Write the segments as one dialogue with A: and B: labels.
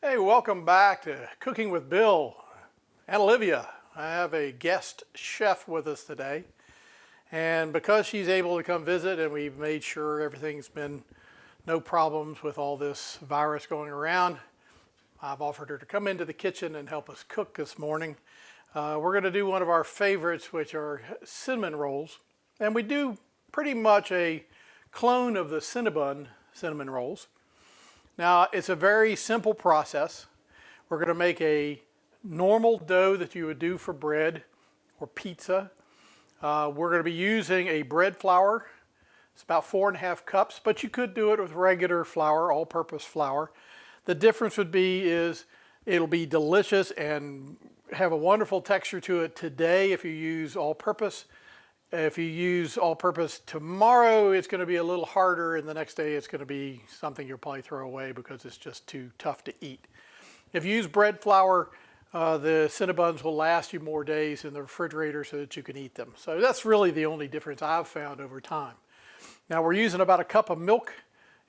A: Hey, welcome back to Cooking with Bill and Olivia. I have a guest chef with us today, and because she's able to come visit and we've made sure everything's been no problems with all this virus going around, I've offered her to come into the kitchen and help us cook this morning. We're going to do one of our favorites, which are cinnamon rolls, and we do pretty much a clone of the Cinnabun cinnamon rolls. Now, it's a very simple process. We're going to make a normal dough that you would do for bread or pizza. We're going to be using a bread flour. It's about 4.5 cups, but you could do it with regular flour, all-purpose flour. The difference would be is it'll be delicious and have a wonderful texture to it today if you use all-purpose. If you use all-purpose tomorrow, it's going to be a little harder, and the next day it's going to be something you'll probably throw away because it's just too tough to eat. If you use bread flour, the Cinnabuns will last you more days in the refrigerator so that you can eat them. So that's really the only difference I've found over time. Now we're using about a cup of milk.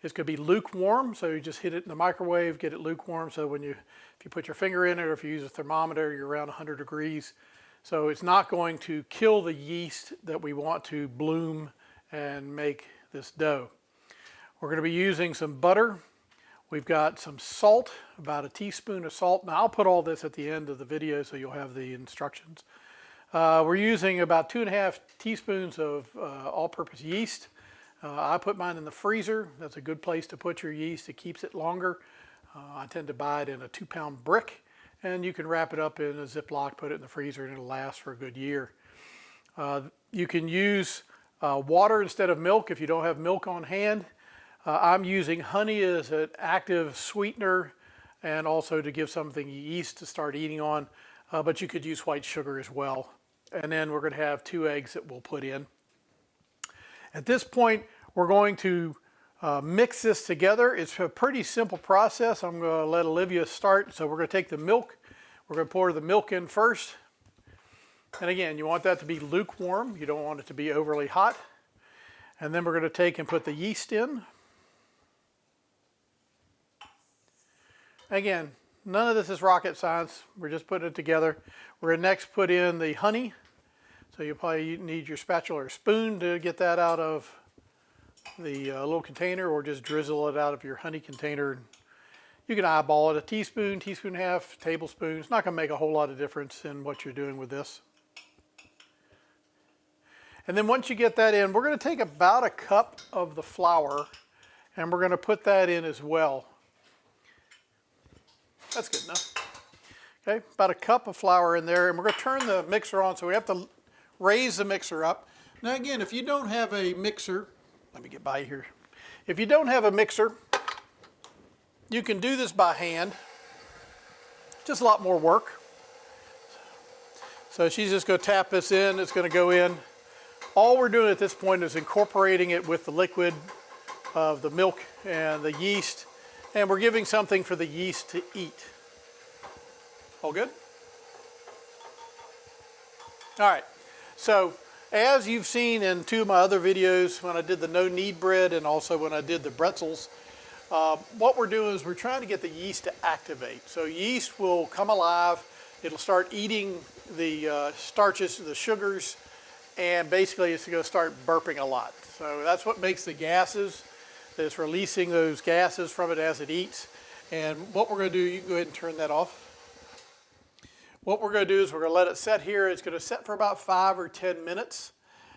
A: It's going to be lukewarm, so you just hit it in the microwave, get it lukewarm, so if you put your finger in it or if you use a thermometer, you're around 100 degrees. So it's not going to kill the yeast that we want to bloom and make this dough. We're going to be using some butter. We've got some salt, about a teaspoon of salt. Now I'll put all this at the end of the video so you'll have the instructions. We're using about 2.5 teaspoons of all-purpose yeast. I put mine in the freezer. That's a good place to put your yeast. It keeps it longer. I tend to buy it in a 2-pound brick. And you can wrap it up in a Ziploc, put it in the freezer, and it'll last for a good year. You can use water instead of milk if you don't have milk on hand. I'm using honey as an active sweetener and also to give something yeast to start eating on, but you could use white sugar as well. And then we're going to have 2 eggs that we'll put in. At this point, we're going to mix this together. It's a pretty simple process. I'm going to let Olivia start. So we're going to take the milk. We're going to pour the milk in first. And again, you want that to be lukewarm. You don't want it to be overly hot. And then we're going to take and put the yeast in. Again, none of this is rocket science. We're just putting it together. We're going to next put in the honey. So you'll probably need your spatula or spoon to get that out of the little container, or just drizzle it out of your honey container. You can eyeball it, a teaspoon, teaspoon and a half, tablespoon. It's not going to make a whole lot of difference in what you're doing with this. And then once you get that in, we're going to take about a cup of the flour and we're going to put that in as well. That's good enough. Okay, about a cup of flour in there, and we're going to turn the mixer on, so we have to raise the mixer up. Now again, if you don't have a mixer, let me get by here. If you don't have a mixer, you can do this by hand. Just a lot more work. So she's just going to tap this in. It's going to go in. All we're doing at this point is incorporating it with the liquid of the milk and the yeast. And we're giving something for the yeast to eat. All good? All right. So as you've seen in 2 of my other videos, when I did the no-knead bread and also when I did the pretzels, what we're doing is we're trying to get the yeast to activate. So yeast will come alive, it'll start eating the starches, the sugars, and basically it's going to start burping a lot. So that's what makes the gases, it's releasing those gases from it as it eats. And what we're going to do, you can go ahead and turn that off. What we're going to do is we're going to let it set here. It's going to set for about 5 or 10 minutes.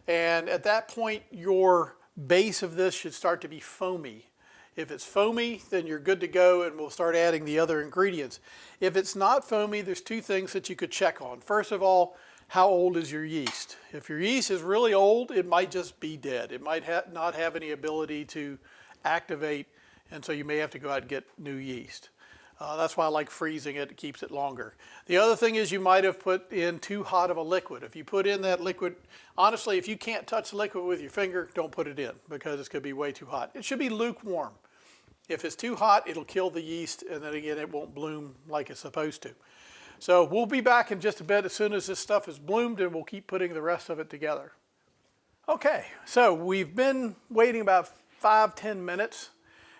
A: And at that point, your base of this should start to be foamy. If it's foamy, then you're good to go, and we'll start adding the other ingredients. If it's not foamy, there's 2 things that you could check on. First of all, how old is your yeast? If your yeast is really old, it might just be dead. It might not have any ability to activate, and so you may have to go out and get new yeast. That's why I like freezing it. It keeps it longer. The other thing is you might have put in too hot of a liquid. If you put in that liquid, honestly, if you can't touch the liquid with your finger, don't put it in because it's going to be way too hot. It should be lukewarm. If it's too hot, it'll kill the yeast, and then again, it won't bloom like it's supposed to. So we'll be back in just a bit as soon as this stuff is bloomed, and we'll keep putting the rest of it together. Okay, so we've been waiting about 5-10 minutes.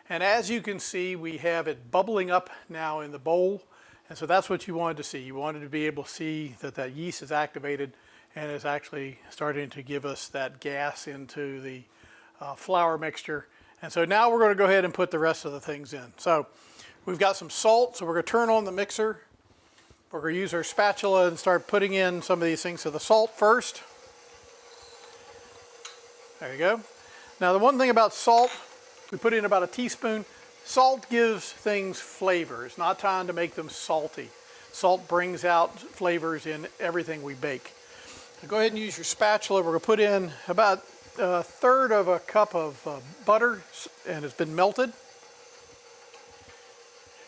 A: And as you can see, we have it bubbling up now in the bowl. And so that's what you wanted to see. You wanted to be able to see that that yeast is activated and is actually starting to give us that gas into the flour mixture. And so now we're going to go ahead and put the rest of the things in. So we've got some salt, so we're going to turn on the mixer. We're going to use our spatula and start putting in some of these things. So the salt first. There you go. Now the one thing about salt, we put in about a teaspoon. Salt gives things flavor. It's not time to make them salty. Salt brings out flavors in everything we bake. So go ahead and use your spatula. We're going to put in about a third of a cup of butter, and it's been melted.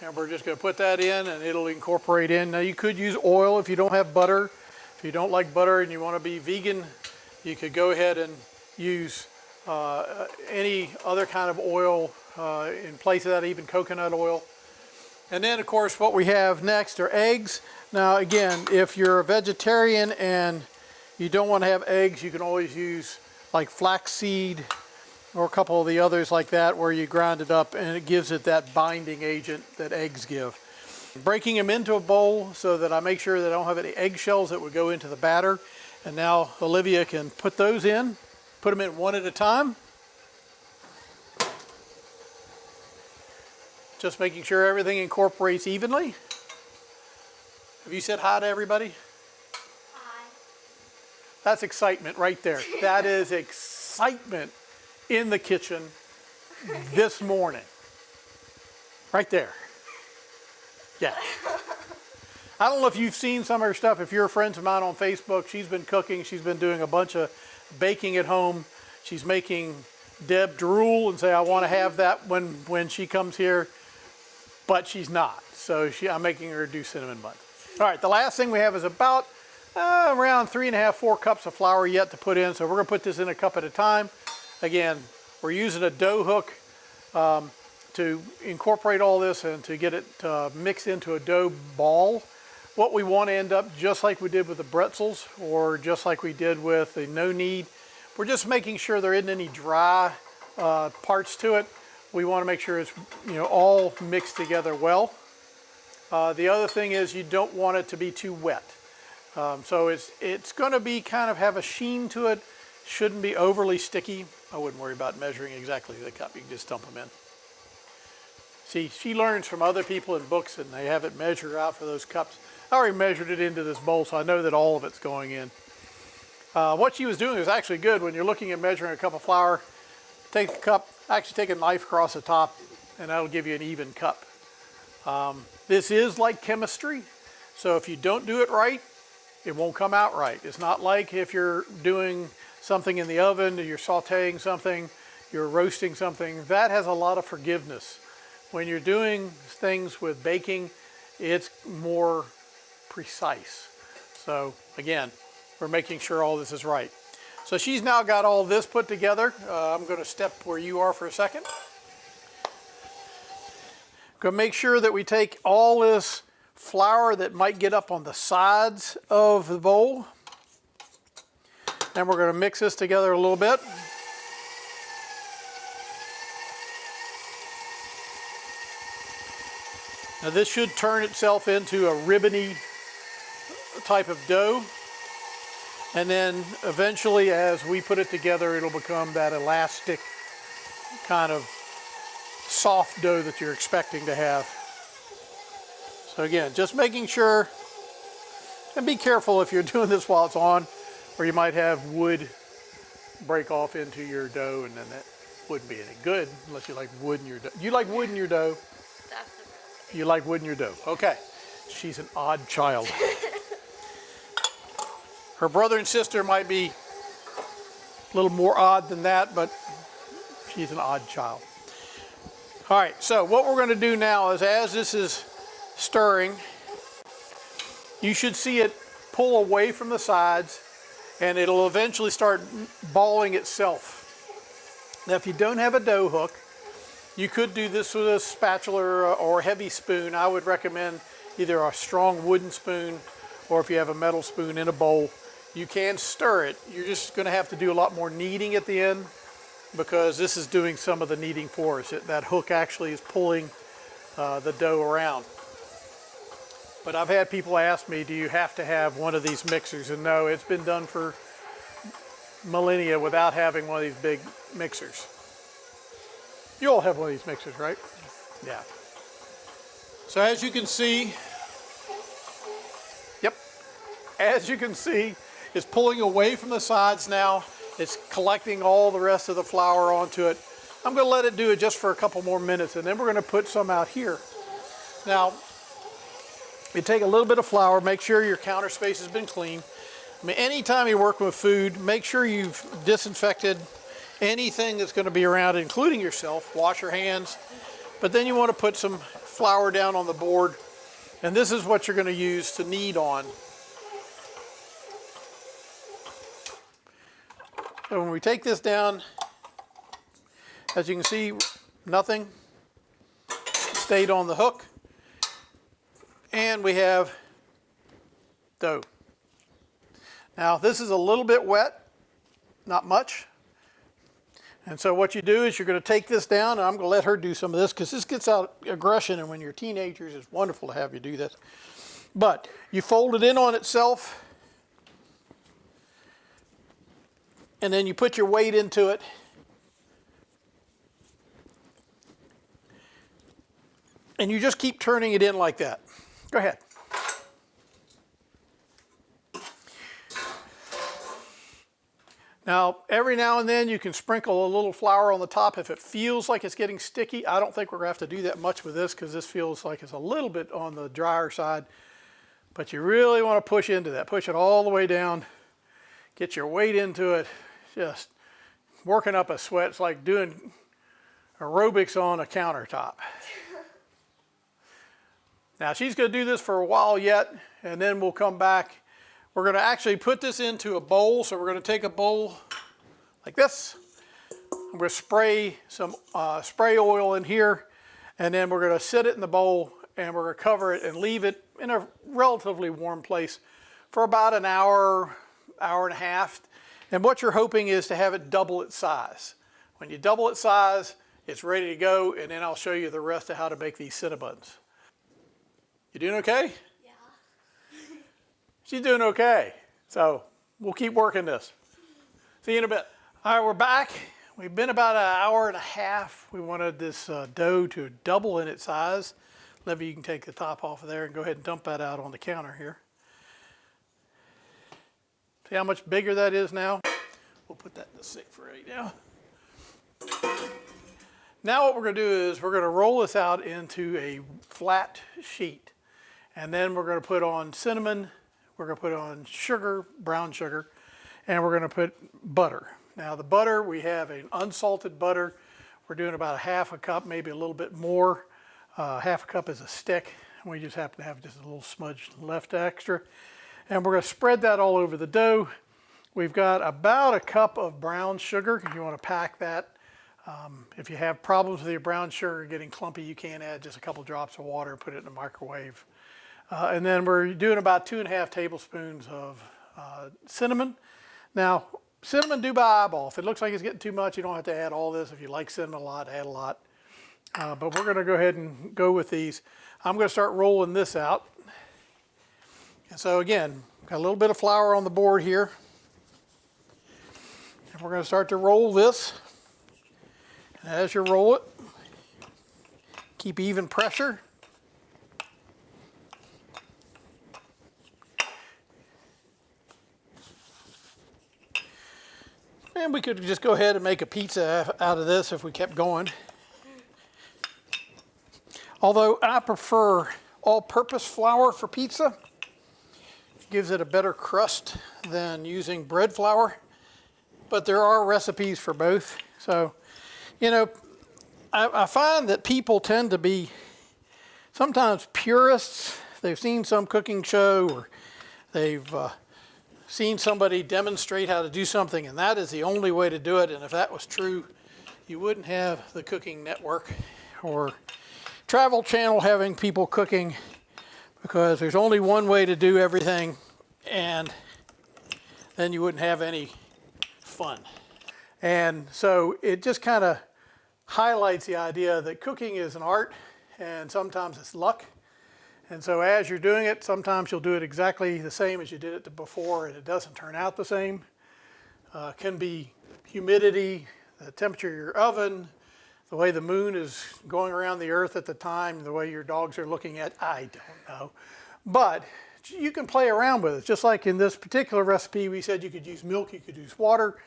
A: And we're just going to put that in and it'll incorporate in. Now you could use oil if you don't have butter. If you don't like butter and you want to be vegan, you could go ahead and use any other kind of oil in place of that, even coconut oil. And then of course what we have next are eggs. Now again, if you're a vegetarian and you don't want to have eggs, you can always use like flaxseed or a couple of the others like that where you grind it up and it gives it that binding agent that eggs give. Breaking them into a bowl so that I make sure that I don't have any eggshells that would go into the batter. And now Olivia can put those in, put them in one at a time. Just making sure everything incorporates evenly. Have you said hi to everybody?
B: Hi.
A: That's excitement right there. That is excitement in the kitchen this morning. Right there. Yeah. I don't know if you've seen some of her stuff. If you're friends of mine on Facebook, she's been cooking. She's been doing a bunch of baking at home. She's making Deb drool and say, I want to have that when she comes here. But she's not. So I'm making her do cinnamon buns. All right, the last thing we have is about around 3.5, 4 cups of flour yet to put in. So we're going to put this in a cup at a time. Again, we're using a dough hook to incorporate all this and to get it mixed into a dough ball. What we want to end up just like we did with the pretzels or just like we did with the no knead. We're just making sure there isn't any dry parts to it. We want to make sure it's all mixed together well. The other thing is you don't want it to be too wet. So it's going to be kind of have a sheen to it. Shouldn't be overly sticky. I wouldn't worry about measuring exactly the cup. You can just dump them in. See, she learns from other people in books and they have it measured out for those cups. I already measured it into this bowl, so I know that all of it's going in. What she was doing is actually good. When you're looking at measuring a cup of flour, take the cup, actually take a knife across the top, and that'll give you an even cup. This is like chemistry, so if you don't do it right, it won't come out right. It's not like if you're doing something in the oven, you're sauteing something, you're roasting something. That has a lot of forgiveness. When you're doing things with baking, it's more precise. So again, we're making sure all this is right. So she's now got all this put together. I'm going to step where you are for a second. Going to make sure that we take all this flour that might get up on the sides of the bowl. And we're going to mix this together a little bit. Now this should turn itself into a ribbony type of dough. And then eventually as we put it together, it'll become that elastic kind of soft dough that you're expecting to have. So again, just making sure, and be careful if you're doing this while it's on, or you might have wood break off into your dough, and then that wouldn't be any good unless you like wood in your dough. You like wood in your dough? You like wood in your dough. Okay. She's an odd child. Her brother and sister might be a little more odd than that, but she's an odd child. All right, so what we're going to do now is as this is stirring, you should see it pull away from the sides and it'll eventually start balling itself. Now, if you don't have a dough hook, you could do this with a spatula or a heavy spoon. I would recommend either a strong wooden spoon or if you have a metal spoon in a bowl. You can stir it. You're just going to have to do a lot more kneading at the end. because this is doing some of the kneading for us. That hook actually is pulling the dough around. But I've had people ask me, do you have to have one of these mixers? And no, it's been done for millennia without having one of these big mixers. You all have one of these mixers, right? Yeah. So as you can see, yep, as you can see, it's pulling away from the sides now. It's collecting all the rest of the flour onto it. I'm going to let it do it just for a couple more minutes, and then we're going to put some out here. Now, you take a little bit of flour, make sure your counter space has been clean. I mean, anytime you're working with food, make sure you've disinfected anything that's going to be around, including yourself. Wash your hands. But then you want to put some flour down on the board, and this is what you're going to use to knead on. So when we take this down, as you can see, nothing stayed on the hook. And we have dough. Now this is a little bit wet, not much. And so what you do is you're going to take this down, and I'm going to let her do some of this because this gets out aggression, and when you're teenagers, it's wonderful to have you do this. But you fold it in on itself, and then you put your weight into it. And you just keep turning it in like that. Go ahead. Now, every now and then you can sprinkle a little flour on the top if it feels like it's getting sticky. I don't think we're going to have to do that much with this because this feels like it's a little bit on the drier side. But you really want to push into that. Push it all the way down. Get your weight into it. Just working up a sweat. It's like doing aerobics on a countertop. Now, she's going to do this for a while yet, and then we'll come back. We're going to actually put this into a bowl. So we're going to take a bowl like this. I'm going to spray some spray oil in here, and then we're going to sit it in the bowl, and we're going to cover it and leave it in a relatively warm place for about an hour, hour and a half. And what you're hoping is to have it double its size. When you double its size, it's ready to go, and then I'll show you the rest of how to make these Cinnabuns. You doing okay? She's doing okay. So we'll keep working this. See you in a bit. All right, we're back. We've been about an hour and a half. We wanted this dough to double in its size. Olivia, you can take the top off of there and go ahead and dump that out on the counter here. See how much bigger that is now? We'll put that in the sink for right now. Now what we're going to do is we're going to roll this out into a flat sheet. And then we're going to put on cinnamon. We're going to put on sugar, brown sugar, and we're going to put butter. Now the butter, we have an unsalted butter. We're doing about a half a cup, maybe a little bit more. Half a cup is a stick. We just happen to have just a little smudge left extra. And we're going to spread that all over the dough. We've got about a cup of brown sugar. If you want to pack that. If you have problems with your brown sugar getting clumpy, you can add just a couple drops of water and put it in the microwave. And then we're doing about 2½ tablespoons of cinnamon. Now, cinnamon do by eyeball. If it looks like it's getting too much, you don't have to add all this. If you like cinnamon a lot, add a lot. But we're going to go ahead and go with these. I'm going to start rolling this out. And so again, got a little bit of flour on the board here. And we're going to start to roll this. And as you roll it, keep even pressure. And we could just go ahead and make a pizza out of this if we kept going. Although I prefer all-purpose flour for pizza. It gives it a better crust than using bread flour. But there are recipes for both. So, you know, I find that people tend to be sometimes purists. They've seen some cooking show or they've seen somebody demonstrate how to do something, and that is the only way to do it. And if that was true, you wouldn't have the Cooking Network or Travel Channel having people cooking, because there's only one way to do everything, and then you wouldn't have any fun. And so it just kind of highlights the idea that cooking is an art and sometimes it's luck. And so as you're doing it, sometimes you'll do it exactly the same as you did it before and it doesn't turn out the same. Can be humidity, the temperature of your oven, the way the moon is going around the earth at the time, the way your dogs are looking at, I don't know. But you can play around with it. Just like in this particular recipe, we said you could use milk, you could use water,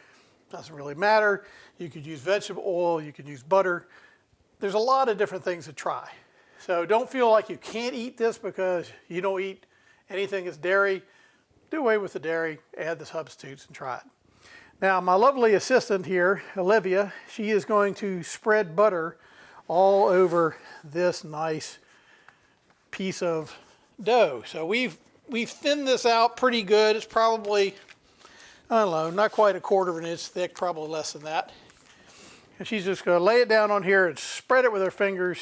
A: doesn't really matter. You could use vegetable oil, you could use butter. There's a lot of different things to try. So don't feel like you can't eat this because you don't eat anything that's dairy. Do away with the dairy, add the substitutes and try it. Now my lovely assistant here, Olivia, she is going to spread butter all over this nice piece of dough. So we've thinned this out pretty good. It's probably, I don't know, not quite 1/4 of an inch thick, probably less than that. And she's just going to lay it down on here and spread it with her fingers.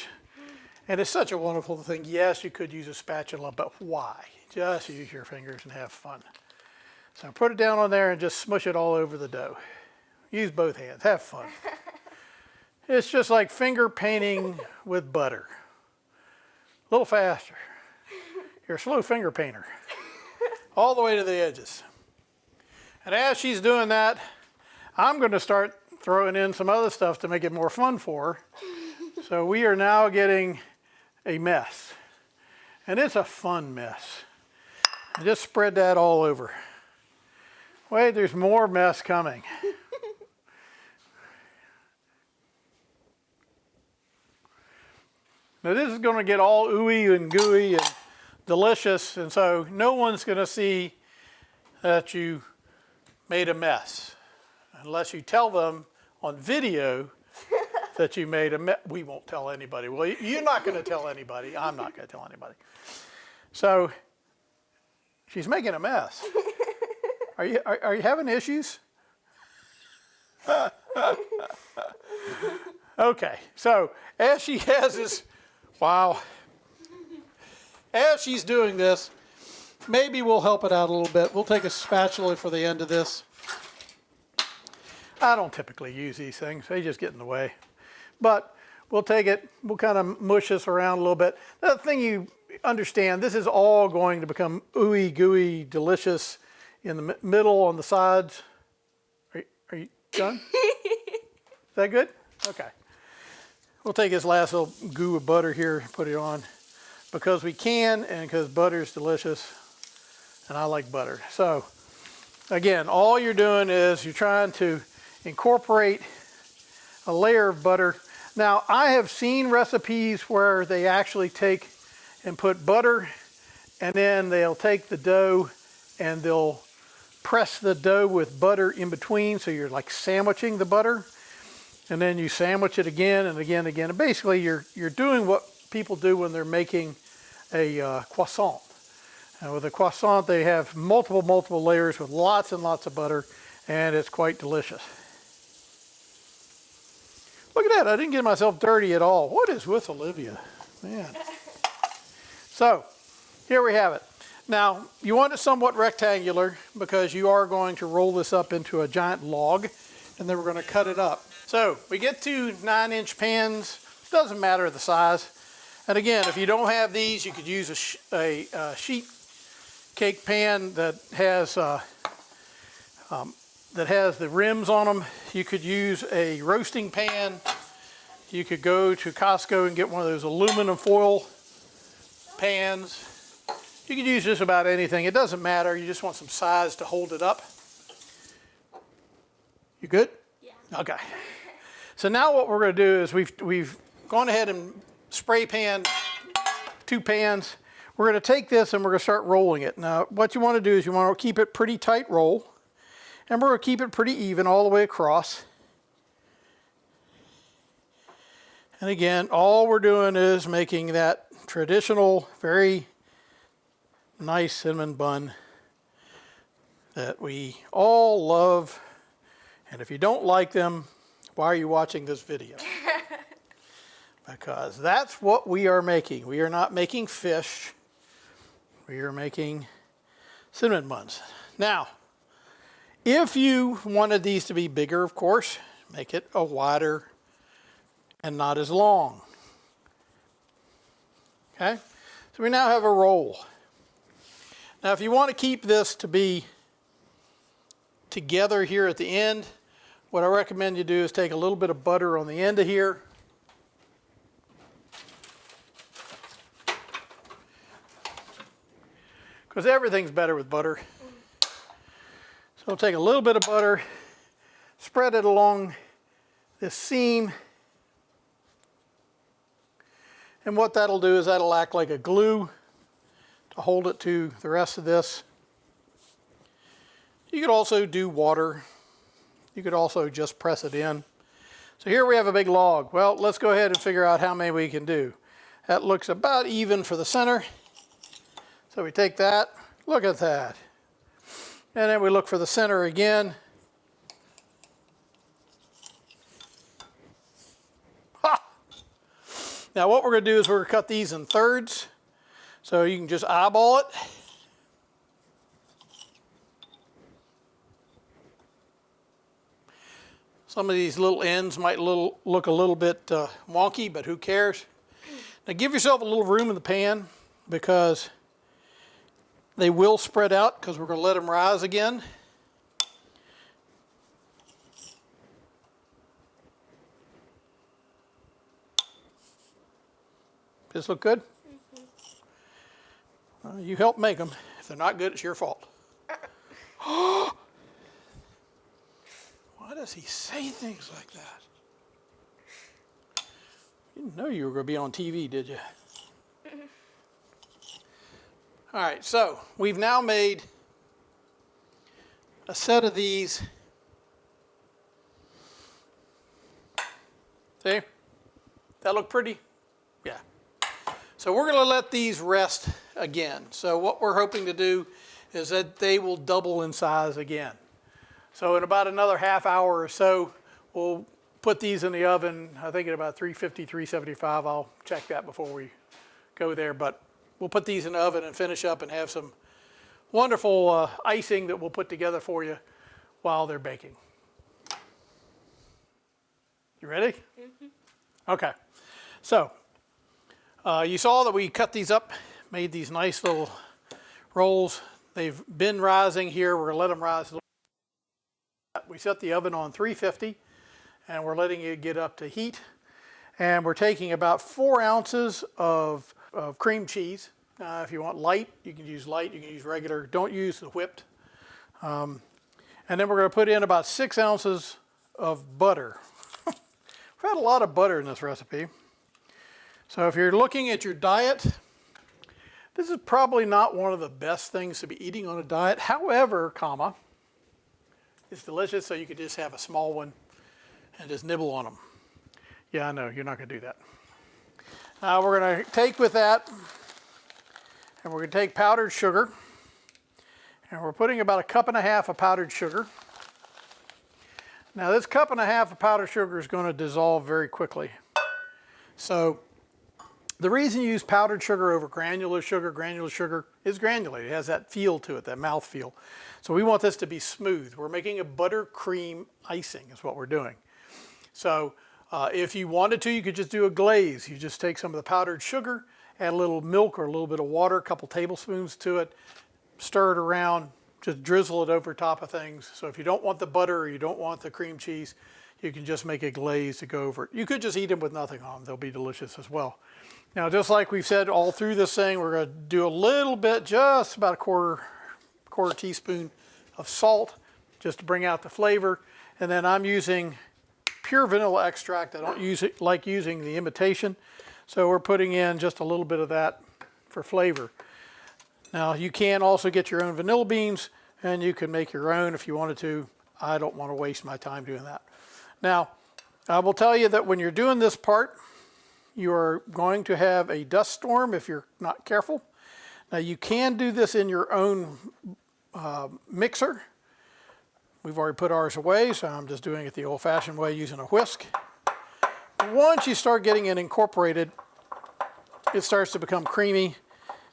A: And it's such a wonderful thing. Yes, you could use a spatula, but why? Just use your fingers and have fun. So put it down on there and just smush it all over the dough. Use both hands, have fun. It's just like finger painting with butter. A little faster. You're a slow finger painter. All the way to the edges. And as she's doing that, I'm going to start throwing in some other stuff to make it more fun for her. So we are now getting a mess. And it's a fun mess. And just spread that all over. Wait, there's more mess coming. Now this is going to get all ooey and gooey and delicious, and so no one's going to see that you made a mess unless you tell them on video that you made a mess. We won't tell anybody. Well, you're not going to tell anybody. I'm not going to tell anybody. So she's making a mess. Are you having issues? Okay, so as she has this, wow. As she's doing this, maybe we'll help it out a little bit. We'll take a spatula for the end of this. I don't typically use these things. They just get in the way. But we'll take it, we'll kind of mush this around a little bit. The thing you understand, this is all going to become ooey, gooey, delicious in the middle, on the sides. Are you done? Is that good? Okay. We'll take this last little goo of butter here, put it on, because we can and because butter is delicious, and I like butter. So, again, all you're doing is you're trying to incorporate a layer of butter. Now, I have seen recipes where they actually take and put butter, and then they'll take the dough and they'll press the dough with butter in between, so you're like sandwiching the butter. And then you sandwich it again and again and again. And basically, you're doing what people do when they're making a croissant. And with a croissant, they have multiple layers with lots and lots of butter, and it's quite delicious. Look at that, I didn't get myself dirty at all. What is with Olivia? Man. So, here we have it. Now, you want it somewhat rectangular because you are going to roll this up into a giant log, and then we're going to cut it up. So we get to 9-inch pans. Doesn't matter the size. And again, if you don't have these, you could use a sheet cake pan that has the rims on them. You could use a roasting pan. You could go to Costco and get one of those aluminum foil pans. You could use just about anything. It doesn't matter. You just want some size to hold it up. You good? Yeah. Okay. So now what we're going to do is we've gone ahead and spray pan 2 pans. We're going to take this and we're going to start rolling it. Now what you want to do is you want to keep it pretty tight roll, and we're going to keep it pretty even all the way across. And again, all we're doing is making that traditional, very nice cinnamon bun that we all love. And if you don't like them, why are you watching this video? Because that's what we are making. We are not making fish. We are making cinnamon buns. Now, If you wanted these to be bigger, of course, make it a wider and not as long. Okay, so we now have a roll. Now if you want to keep this to be together here at the end, what I recommend you do is take a little bit of butter on the end of here. Because everything's better with butter. So I'll take a little bit of butter, spread it along this seam. And what that'll do is that'll act like a glue to hold it to the rest of this. You could also do water. You could also just press it in. So here we have a big log. Well, let's go ahead and figure out how many we can do. That looks about even for the center. So we take that, look at that. And then we look for the center again. Ha! Now what we're going to do is we're going to cut these in thirds. So you can just eyeball it. Some of these little ends might look a little bit wonky, but who cares? Now give yourself a little room in the pan because they will spread out because we're going to let them rise again. Does this look good? Mm-hmm. You help make them. If they're not good, it's your fault. Why does he say things like that? You didn't know you were going to be on TV, did you? All right, so we've now made a set of these. See? That look pretty? Yeah. So we're going to let these rest again. So what we're hoping to do is that they will double in size again. So in about another half hour or so, we'll put these in the oven, I think at about 350, 375. I'll check that before we go there. But we'll put these in the oven and finish up and have some wonderful icing that we'll put together for you while they're baking. You ready? Mm-hmm. Okay. So you saw that we cut these up, made these nice little rolls. They've been rising here. We're going to let them rise a little. We set the oven on 350 and we're letting it get up to heat. And we're taking about 4 ounces of cream cheese. If you want light, you can use light, you can use regular. Don't use the whipped. And then we're going to put in about 6 ounces of butter. We've had a lot of butter in this recipe. So if you're looking at your diet, this is probably not one of the best things to be eating on a diet. However, it's delicious, so you could just have a small one and just nibble on them. Yeah, I know, you're not going to do that. Now we're going to take with that, and we're going to take powdered sugar, and we're putting about 1.5 cups of powdered sugar. Now this 1.5 cups of powdered sugar is going to dissolve very quickly. So the reason you use powdered sugar over granular sugar is granulated. It has that feel to it, that mouth feel. So we want this to be smooth. We're making a buttercream icing is what we're doing. So if you wanted to, you could just do a glaze. You just take some of the powdered sugar, add a little milk or a little bit of water, a couple tablespoons to it, stir it around, just drizzle it over top of things. So if you don't want the butter or you don't want the cream cheese, you can just make a glaze to go over it. You could just eat them with nothing on them. They'll be delicious as well. Now, just like we've said all through this thing, we're going to do a little bit, just about a quarter teaspoon of salt, just to bring out the flavor. And then I'm using pure vanilla extract. I don't like using the imitation. So we're putting in just a little bit of that for flavor. Now, you can also get your own vanilla beans, and you can make your own if you wanted to. I don't want to waste my time doing that. Now, I will tell you that when you're doing this part, you are going to have a dust storm if you're not careful. Now you can do this in your own mixer. We've already put ours away, so I'm just doing it the old-fashioned way using a whisk. Once you start getting it incorporated, it starts to become creamy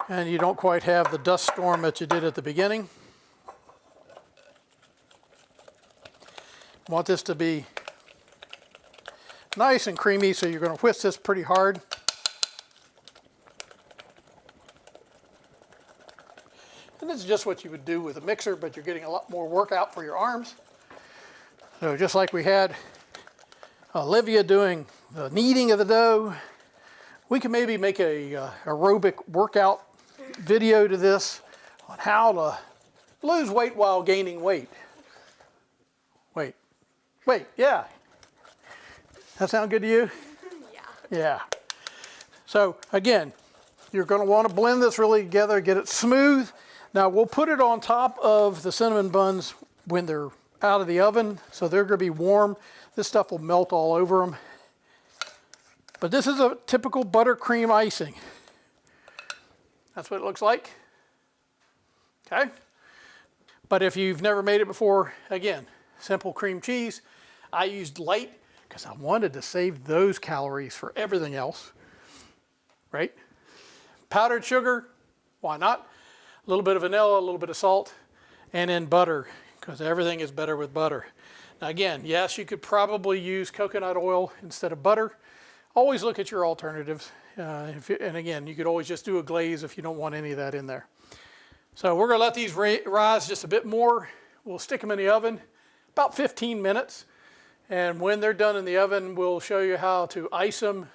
A: and you don't quite have the dust storm that you did at the beginning. Want this to be nice and creamy, so you're going to whisk this pretty hard. And this is just what you would do with a mixer, but you're getting a lot more workout for your arms. So just like we had Olivia doing the kneading of the dough, we can maybe make a aerobic workout video to this on how to lose weight while gaining weight. Wait, yeah. That sound good to you? Yeah. Yeah. So again, you're going to want to blend this really together, get it smooth. Now we'll put it on top of the cinnamon buns when they're out of the oven, so they're going to be warm. This stuff will melt all over them. But this is a typical buttercream icing. That's what it looks like. Okay? But if you've never made it before, again, simple cream cheese. I used light because I wanted to save those calories for everything else, right? Powdered sugar, why not? A little bit of vanilla, a little bit of salt, and then butter, because everything is better with butter. Now again, yes, you could probably use coconut oil instead of butter. Always look at your alternatives. And again, you could always just do a glaze if you don't want any of that in there. So we're going to let these rise just a bit more. We'll stick them in the oven about 15 minutes. And when they're done in the oven, we'll show you how to ice them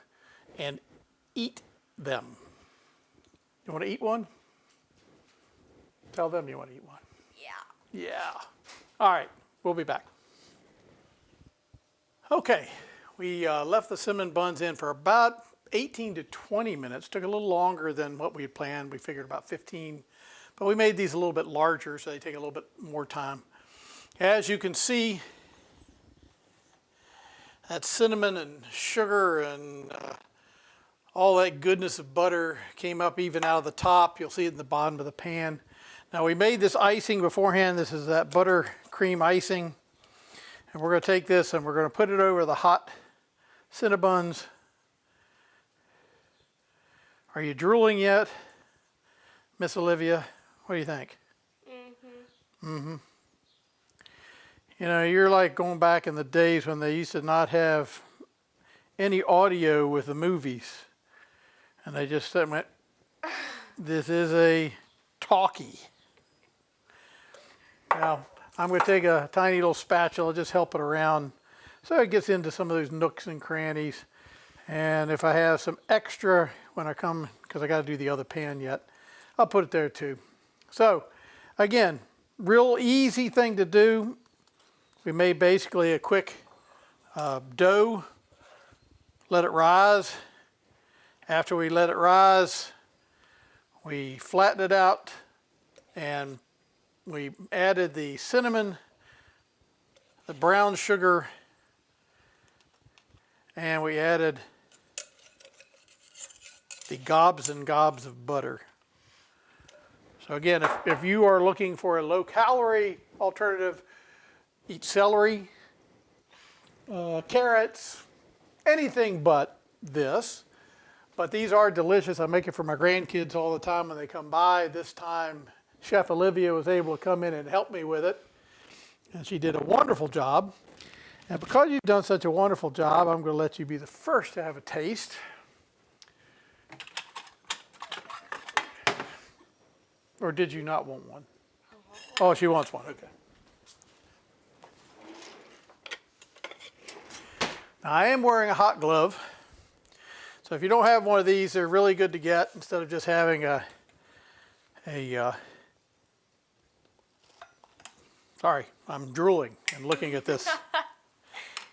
A: and eat them. You want to eat one? Tell them you want to eat one. Yeah. Yeah. All right, we'll be back. Okay, we left the cinnamon buns in for about 18 to 20 minutes. Took a little longer than what we had planned. We figured about 15, but we made these a little bit larger, so they take a little bit more time. As you can see, that cinnamon and sugar and all that goodness of butter came up even out of the top. You'll see it in the bottom of the pan. Now we made this icing beforehand. This is that buttercream icing. And we're going to take this and we're going to put it over the hot Cinnabuns. Are you drooling yet, Miss Olivia? What do you think? Mm-hmm. Mm-hmm. You know, you're like going back in the days when they used to not have any audio with the movies. And they just went, this is a talkie. Now, I'm going to take a tiny little spatula, just help it around so it gets into some of those nooks and crannies. And if I have some extra when I come, because I got to do the other pan yet, I'll put it there too. So, again, real easy thing to do. We made basically a quick dough, let it rise. After we let it rise, we flattened it out and we added the cinnamon, the brown sugar, and we added the gobs and gobs of butter. So again, if you are looking for a low-calorie alternative, eat celery, carrots, anything but this. But these are delicious. I make it for my grandkids all the time when they come by. This time, Chef Olivia was able to come in and help me with it. And she did a wonderful job. And because you've done such a wonderful job, I'm going to let you be the first to have a taste. Or did you not want one? Oh, she wants one. Okay. Now, I am wearing a hot glove. So if you don't have one of these, they're really good to get instead of just having sorry, I'm drooling and looking at this.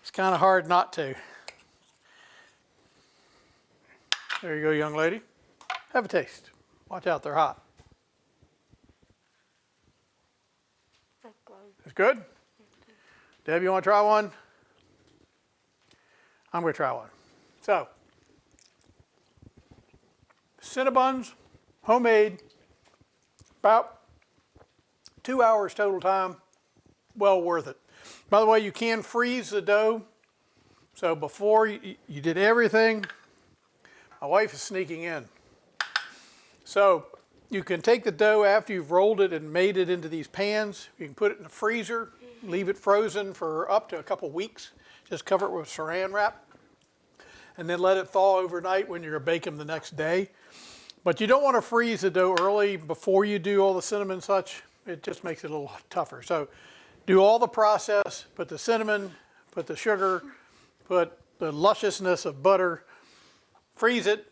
A: It's kind of hard not to. There you go, young lady. Have a taste. Watch out, they're hot. It's good? Deb, you want to try one? I'm going to try one. So, Cinnabuns, homemade, about 2 hours total time, well worth it. By the way, you can freeze the dough. So before you did everything, my wife is sneaking in. So you can take the dough after you've rolled it and made it into these pans. You can put it in the freezer leave it frozen for up to a couple weeks. Just cover it with saran wrap and then let it thaw overnight when you're going to bake them the next day. But you don't want to freeze the dough early before you do all the cinnamon and such. It just makes it a little tougher. So do all the process, put the cinnamon, put the sugar, put the lusciousness of butter, freeze it.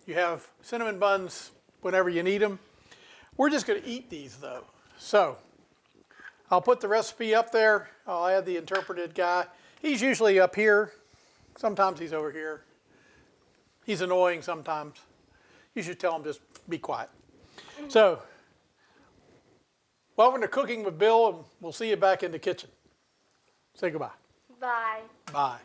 A: You have cinnamon buns whenever you need them. We're just going to eat these though. So I'll put the recipe up there. I'll add the interpreted guy. He's usually up here. Sometimes he's over here. He's annoying sometimes. You should tell him just be quiet. So welcome to Cooking with Bill, and we'll see you back in the kitchen. Say goodbye.
B: Bye.
A: Bye.